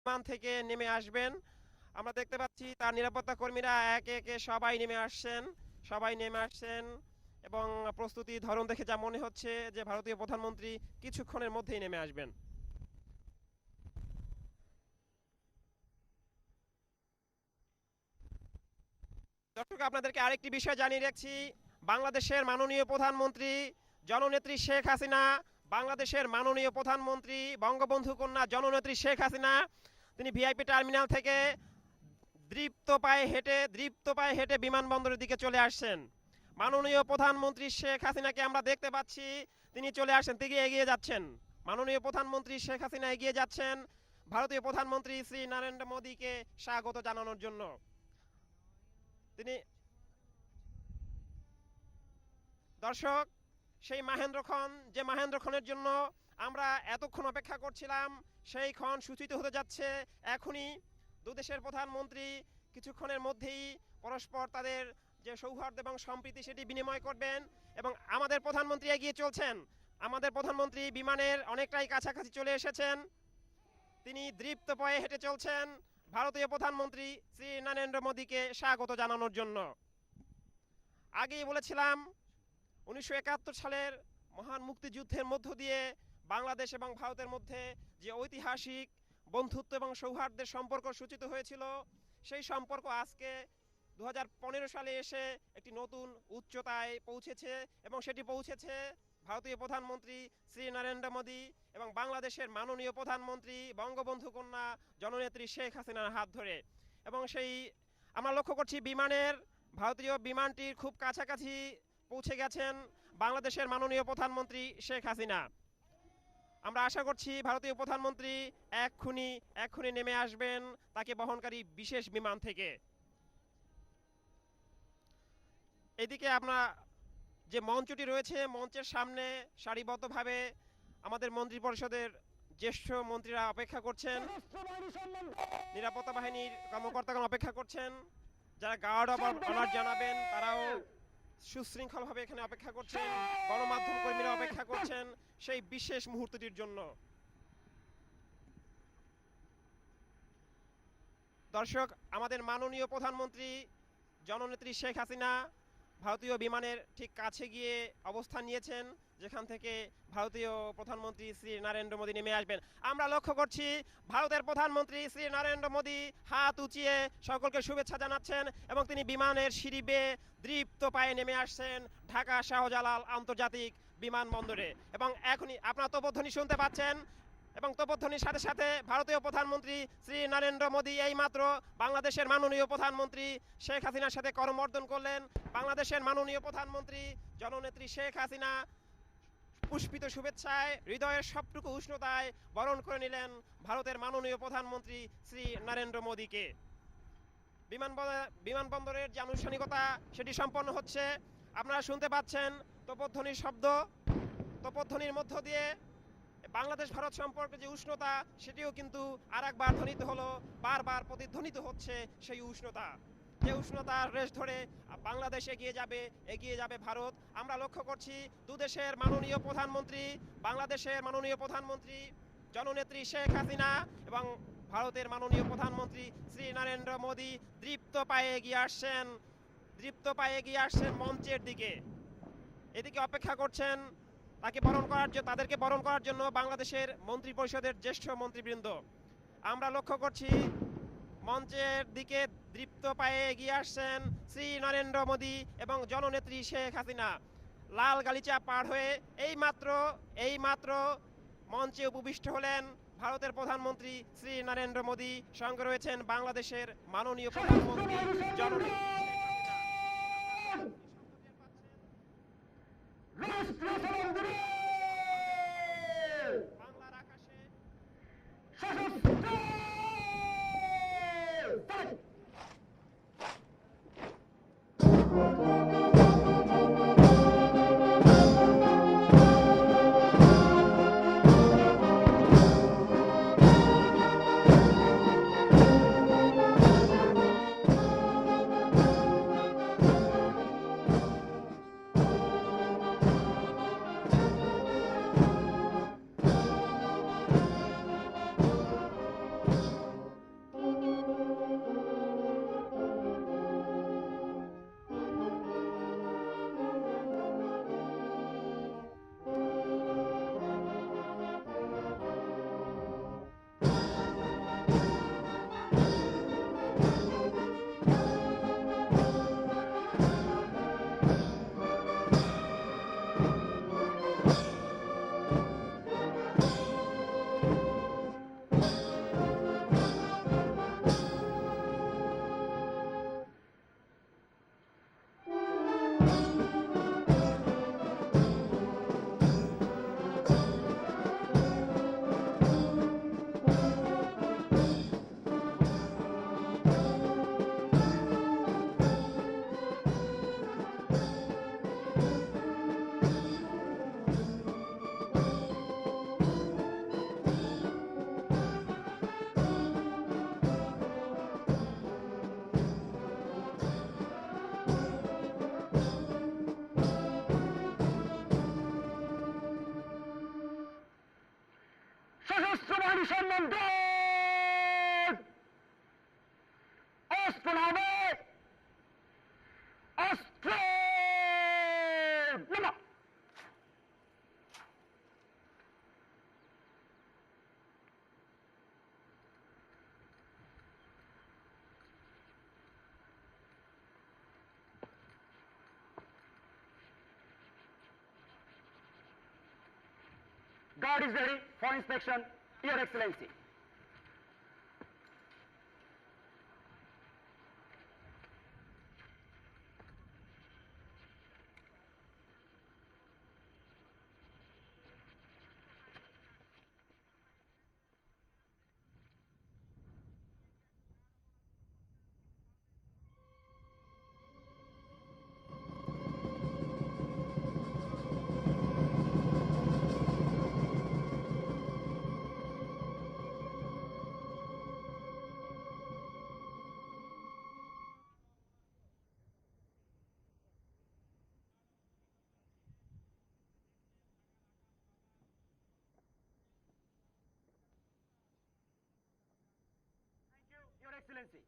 বিমান থেকে নেমে আসবেন। আমরা দেখতে পাচ্ছি তার নিরাপত্তা কর্মীরা একে একে সবাই নেমে আসছেন এবং প্রস্তুতি ধরন দেখে যা মনে হচ্ছে যে ভারতীয় প্রধানমন্ত্রী কিছুক্ষণের মধ্যেই নেমে আসবেন। দর্শক, আপনাদেরকে আরেকটি বিষয় জানিয়ে রাখছি, বাংলাদেশের মাননীয় প্রধানমন্ত্রী জননেত্রী শেখ হাসিনা, বাংলাদেশের মাননীয় প্রধানমন্ত্রী বঙ্গবন্ধু কন্যা জননেত্রী শেখ হাসিনা তিনি ভিআইপি টার্মিনাল থেকে দ্রুত পায়ে হেঁটে বিমানবন্দরের দিকে চলে আসছেন। মাননীয় প্রধানমন্ত্রী শেখ হাসিনাকে আমরা দেখতে পাচ্ছি, তিনি চলে আসছেন, তিনি এগিয়ে যাচ্ছেন। মাননীয় প্রধানমন্ত্রী শেখ হাসিনা এগিয়ে যাচ্ছেন ভারতীয় প্রধানমন্ত্রী শ্রী নরেন্দ্র মোদীকে স্বাগত জানানোর জন্য। তিনি দর্শক, সেই মাহেন্দ্র খনের জন্য আমরা এতক্ষণ অপেক্ষা করছিলাম, সেই ক্ষণ সূচিত হতে যাচ্ছে এখনই। দুদেশের প্রধানমন্ত্রী কিছুক্ষণের মধ্যেই পরস্পর তাদের যে সৌহার্দ্য এবং সম্প্রীতি সেটি বিনিময় করবেন এবং আমাদের প্রধানমন্ত্রী এগিয়ে চলছেন। আমাদের প্রধানমন্ত্রী বিমানের অনেকটাই কাছাকাছি চলে এসেছেন, তিনি দৃপ্ত পায়ে হেঁটে চলছেন ভারতীয় প্রধানমন্ত্রী শ্রী নরেন্দ্র মোদীকে স্বাগত জানানোর জন্য। আগেই বলেছিলাম 1971 সালের মহান মুক্তিযুদ্ধের মধ্য দিয়ে বাংলাদেশ এবং ভারতের মধ্যে যে ঐতিহাসিক বন্ধুত্ব এবং সৌহার্দ্যের সম্পর্ক সূচিত হয়েছিল, সেই সম্পর্ক আজকে 2015 সালে এসে একটি নতুন উচ্চতায় পৌঁছেছে এবং সেটি পৌঁছেছে ভারতীয় প্রধানমন্ত্রী শ্রী নরেন্দ্র মোদী এবং বাংলাদেশের মাননীয় প্রধানমন্ত্রী বঙ্গবন্ধু কন্যা জননেত্রী শেখ হাসিনার হাত ধরে। এবং সেই আমরা লক্ষ্য করছি ভারতীয় বিমানটির খুব কাছাকাছি পৌঁছে গেছেন বাংলাদেশের মাননীয় প্রধানমন্ত্রী শেখ হাসিনা। আমরা আশা করছি ভারতীয় প্রধানমন্ত্রী এক্ষুনি নেমে আসবেন তাকে বহনকারী বিশেষ বিমান থেকে। এদিকে আমরা যে মঞ্চটি রয়েছে, মঞ্চের সামনে সারিবদ্ধভাবে আমাদের মন্ত্রী পরিষদের জ্যেষ্ঠ মন্ত্রীরা অপেক্ষা করছেন, নিরাপত্তা বাহিনীর কর্মকর্তাগণ অপেক্ষা করছেন, যারা গার্ড অব অনার জানাবেন তারাও সুশৃঙ্খলভাবে এখানে অপেক্ষা করছেন, গণমাধ্যম কর্মীরা অপেক্ষা করছেন সেই বিশেষ মুহূর্তটির জন্য। দর্শক, আমাদের মাননীয় প্রধানমন্ত্রী জননেত্রী শেখ হাসিনা ভারতীয় বিমানের ঠিক কাছে গিয়ে অবস্থান নিয়েছেন, যেখান থেকে ভারতীয় প্রধানমন্ত্রী শ্রী নরেন্দ্র মোদী নেমে আসবেন। আমরা লক্ষ্য করছি ভারতের প্রধানমন্ত্রী শ্রী নরেন্দ্র মোদী হাত উঁচিয়ে সকলকে শুভেচ্ছা জানাচ্ছেন এবং তিনি বিমানের সিঁড়ি বেয়ে দৃপ্ত পায়ে নেমে আসছেন ঢাকা শাহজালাল আন্তর্জাতিক বিমানবন্দরে। এবং এখনই আপনারা তোপধ্বনি শুনতে পাচ্ছেন এবং তোপধ্বনির সাথে সাথে ভারতীয় প্রধানমন্ত্রী শ্রী নরেন্দ্র মোদী এইমাত্র বাংলাদেশের মাননীয় প্রধানমন্ত্রী শেখ হাসিনার সাথে করমর্দন করলেন। বাংলাদেশের মাননীয় প্রধানমন্ত্রী জননেত্রী শেখ হাসিনা পুষ্পিত শুভেচ্ছায়, হৃদয়ের সবটুকু উষ্ণতায় বরণ করে নিলেন ভারতের মাননীয় প্রধানমন্ত্রী শ্রী নরেন্দ্র মোদীকে। বিমানবন্দরের যে আনুষ্ঠানিকতা সেটি সম্পন্ন হচ্ছে, আপনারা শুনতে পাচ্ছেন তোপধ্বনির শব্দ। তোপধ্বনির মধ্য দিয়ে বাংলাদেশ ভারত সম্পর্কে যে উষ্ণতা সেটিও কিন্তু আরেকবার ধ্বনিত হলো, বারবার প্রতিধ্বনিত হচ্ছে সেই উষ্ণতা। যে উষ্ণতার রেশ ধরে বাংলাদেশ এগিয়ে যাবে ভারত। আমরা লক্ষ্য করছি দুদেশের মাননীয় প্রধানমন্ত্রী, বাংলাদেশের মাননীয় প্রধানমন্ত্রী জননেত্রী শেখ হাসিনা এবং ভারতের মাননীয় প্রধানমন্ত্রী শ্রী নরেন্দ্র মোদী দৃপ্ত পায়ে এগিয়ে আসছেন মঞ্চের দিকে। এদিকে অপেক্ষা করছেন তাদেরকে বরণ করার জন্য বাংলাদেশের মন্ত্রী পরিষদের জ্যেষ্ঠ মন্ত্রীবৃন্দ। আমরা লক্ষ্য করছি মঞ্চের দিকে দৃপ্ত পায়ে এগিয়ে আসছেন শ্রী নরেন্দ্র মোদী এবং জননেত্রী শেখ হাসিনা। লাল গালিচা পার হয়ে এইমাত্র মঞ্চে উপবিষ্ট হলেন ভারতের প্রধানমন্ত্রী শ্রী নরেন্দ্র মোদী, সঙ্গে রয়েছেন বাংলাদেশের মাননীয় প্রধানমন্ত্রী জননেত্রী বাংলার আকাশে সম্মান অস্ত্র নামে অস্ত্র নামা। Guard is ready for inspection, Your Excellency. Your Excellency.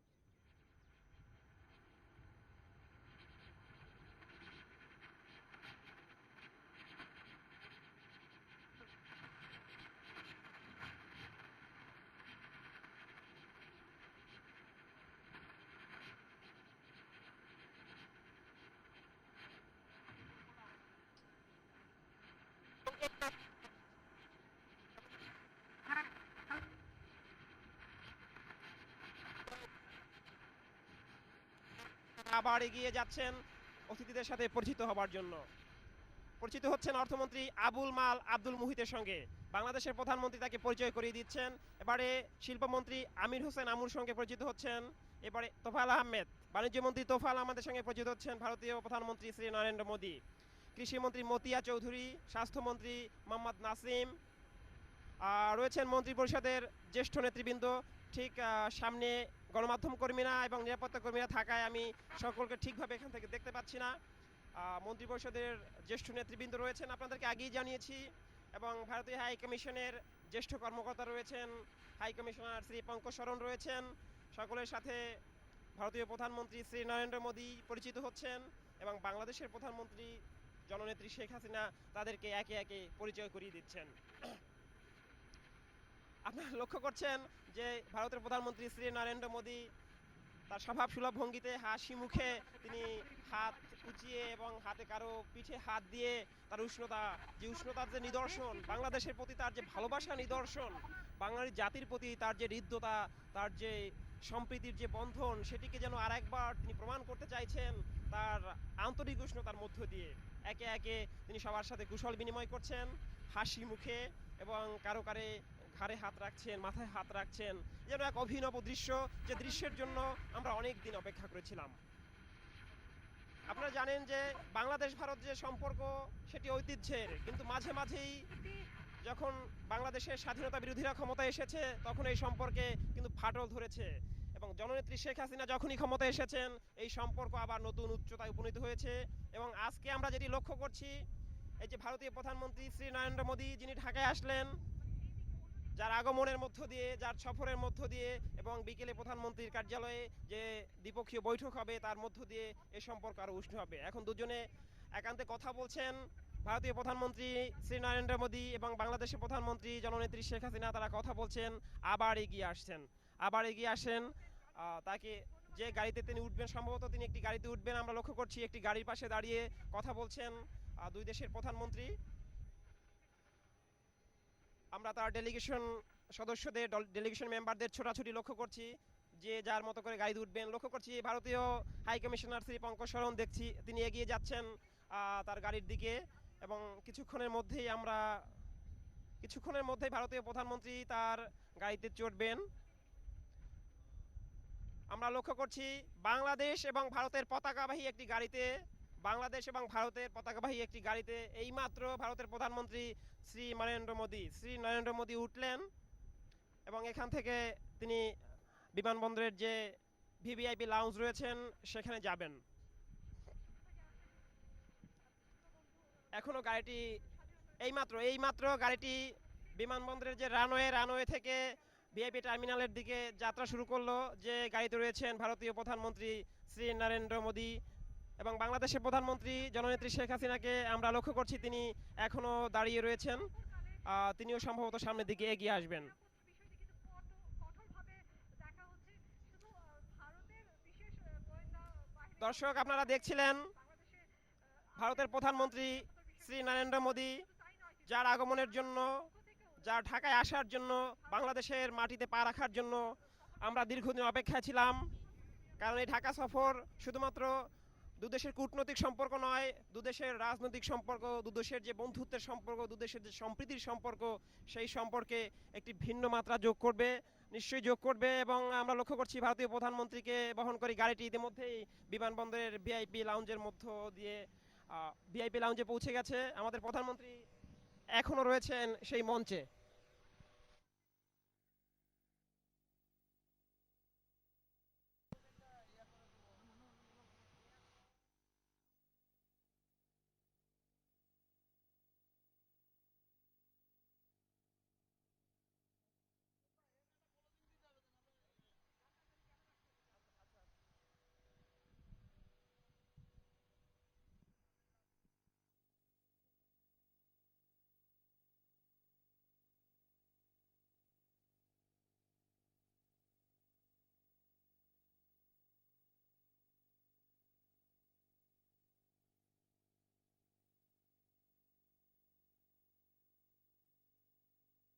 আবার এগিয়ে যাচ্ছেন অতিথিদের সাথে পরিচিত হবার জন্য। পরিচিত হচ্ছেন অর্থমন্ত্রী আবুল মাল আব্দুল মুহিতের সঙ্গে। বাংলাদেশের প্রধানমন্ত্রী তাকে পরিচয় করিয়ে দিচ্ছেন। এবারে শিল্পমন্ত্রী আমির হোসেন আমুর সঙ্গে পরিচিত হচ্ছেন। এবারে তোফায়েল আহমেদ, বাণিজ্যমন্ত্রী তোফায়েল আহমেদের সঙ্গে পরিচিত হচ্ছেন ভারতীয় প্রধানমন্ত্রী শ্রী নরেন্দ্র মোদী। কৃষিমন্ত্রী মতিয়া চৌধুরী, স্বাস্থ্যমন্ত্রী মোহাম্মদ নাসিম, রয়েছেন মন্ত্রী পরিষদের জ্যেষ্ঠ নেতৃবৃন্দ। ঠিক সামনে গণমাধ্যম কর্মীরা এবং নিরাপত্তা কর্মীরা থাকায় আমি সকলকে ঠিকভাবে এখান থেকে দেখতে পাচ্ছি না। মন্ত্রী পরিষদের জ্যেষ্ঠ নেতৃবৃন্দ রয়েছেন, আপনাদেরকে আগেই জানিয়েছি, এবং ভারতীয় হাই কমিশনের জ্যেষ্ঠ কর্মকর্তা রয়েছেন, হাই কমিশনার শ্রী পঙ্কজ শরণ রয়েছেন। সকলের সাথে ভারতীয় প্রধানমন্ত্রী শ্রী নরেন্দ্র মোদী পরিচিত হচ্ছেন এবং বাংলাদেশের প্রধানমন্ত্রী জননেত্রী শেখ হাসিনা তাদেরকে একে একে পরিচয় করিয়ে দিচ্ছেন। আপনারা লক্ষ্য করছেন যে ভারতের প্রধানমন্ত্রী শ্রী নরেন্দ্র মোদী তার স্বভাব সুলভ ভঙ্গিতে হাসি মুখে তিনি হাত উঁচিয়ে এবং হাতে কারো পিঠে হাত দিয়ে তার উষ্ণতার যে নিদর্শন, বাংলাদেশের প্রতি তার যে ভালোবাসা নিদর্শন, বাঙালি জাতির প্রতি তার যে হৃদ্যতা, তার যে সম্প্রীতির যে বন্ধন, সেটিকে যেন আরেকবার তিনি প্রমাণ করতে চাইছেন তার আন্তরিক উষ্ণতার মধ্য দিয়ে। একে একে তিনি সবার সাথে কুশল বিনিময় করছেন হাসি মুখে, এবং কারো ঘাড়ে হাত রাখছেন, মাথায় হাত রাখছেন। যেন এক অভিনব দৃশ্য, যে দৃশ্যের জন্য আমরা অনেক দিন অপেক্ষা করেছিলাম। আপনারা জানেন যে বাংলাদেশ ভারত যে সম্পর্ক সেটি ঐতিহ্যের, কিন্তু মাঝে মাঝেই যখন বাংলাদেশের স্বাধীনতা বিরোধীরা ক্ষমতায় এসেছে তখন এই সম্পর্কে কিন্তু ফাটল ধরেছে, এবং জননেত্রী শেখ হাসিনা যখনই ক্ষমতায় এসেছেন এই সম্পর্ক আবার নতুন উচ্চতায় উপনীত হয়েছে। এবং আজকে আমরা যেটি লক্ষ্য করছি, এই যে ভারতীয় প্রধানমন্ত্রী শ্রী নরেন্দ্র মোদী যিনি ঢাকায় আসলেন, যার আগমনের মধ্য দিয়ে, যার সফরের মধ্য দিয়ে, এবং বিকেলে প্রধানমন্ত্রীর কার্যালয়ে যে দ্বিপক্ষীয় বৈঠক হবে তার মধ্য দিয়ে এই সম্পর্ক আরও উষ্ণ হবে। এখন দুজনে একান্তে কথা বলছেন, ভারতীয় প্রধানমন্ত্রী শ্রী নরেন্দ্র মোদী এবং বাংলাদেশের প্রধানমন্ত্রী জননেত্রী শেখ হাসিনা, তারা কথা বলছেন, আবার এগিয়ে আসেন। তাকে যে গাড়িতে তিনি উঠবেন, সম্ভবত তিনি একটি গাড়িতে উঠবেন, আমরা লক্ষ্য করছি একটি গাড়ির পাশে দাঁড়িয়ে কথা বলছেন দুই দেশের প্রধানমন্ত্রী। আমরা তার ডেলিগেশন মেম্বারদের ছোটাছুটি লক্ষ্য করছি, যে যার মতো করে গাড়িতে উঠবেন। লক্ষ্য করছি ভারতীয় হাই কমিশনার শ্রী পঙ্কজ শরণ, দেখছি তিনি এগিয়ে যাচ্ছেন তার গাড়ির দিকে, এবং কিছুক্ষণের মধ্যেই ভারতীয় প্রধানমন্ত্রী তার গাড়িতে চড়বেন। আমরা লক্ষ্য করছি বাংলাদেশ এবং ভারতের পতাকাবাহী একটি গাড়িতে এইমাত্র ভারতের প্রধানমন্ত্রী শ্রী নরেন্দ্র মোদী উঠলেন, এবং এখান থেকে তিনি বিমানবন্দরের যে ভিভিআইপি লাউঞ্জ রয়েছেন সেখানে যাবেন। এখনো গাড়িটি এইমাত্র গাড়িটি বিমানবন্দরের যে রানওয়ে থেকে ভিআইপি টার্মিনালের দিকে যাত্রা শুরু করলো, যে গাড়িতে রয়েছেন ভারতীয় প্রধানমন্ত্রী শ্রী নরেন্দ্র মোদী এবং বাংলাদেশের প্রধানমন্ত্রী জননেত্রী শেখ হাসিনাকে আমরা লক্ষ্য করছি, তিনি এখনো দাঁড়িয়ে রয়েছেন। তিনিও সম্ভবত সামনের দিকে এগিয়ে আসবেন। দর্শক, আপনারা দেখছিলেন ভারতের প্রধানমন্ত্রী শ্রী নরেন্দ্র মোদী, যার আগমনের জন্য, যার ঢাকায় আসার জন্য, বাংলাদেশের মাটিতে পা রাখার জন্য আমরা দীর্ঘদিন অপেক্ষায় ছিলাম। কারণ এই ঢাকা সফর শুধুমাত্র দুদেশের কূটনৈতিক সম্পর্ক নয়, দুদেশের রাজনৈতিক সম্পর্ক, দুদেশের যে বন্ধুত্বের সম্পর্ক, দুদেশের যে সম্প্রীতির সম্পর্ক, সেই সম্পর্কে একটি ভিন্ন মাত্রা যোগ করবে, নিশ্চয়ই যোগ করবে। এবং আমরা লক্ষ্য করছি ভারতীয় প্রধানমন্ত্রীকে বহন করে গাড়িটি ইতিমধ্যেই বিমানবন্দরের ভিআইপি লাউঞ্জের মধ্য দিয়ে ভিআইপি লাউঞ্জে পৌঁছে গেছে। আমাদের প্রধানমন্ত্রী এখনও রয়েছেন সেই মঞ্চে।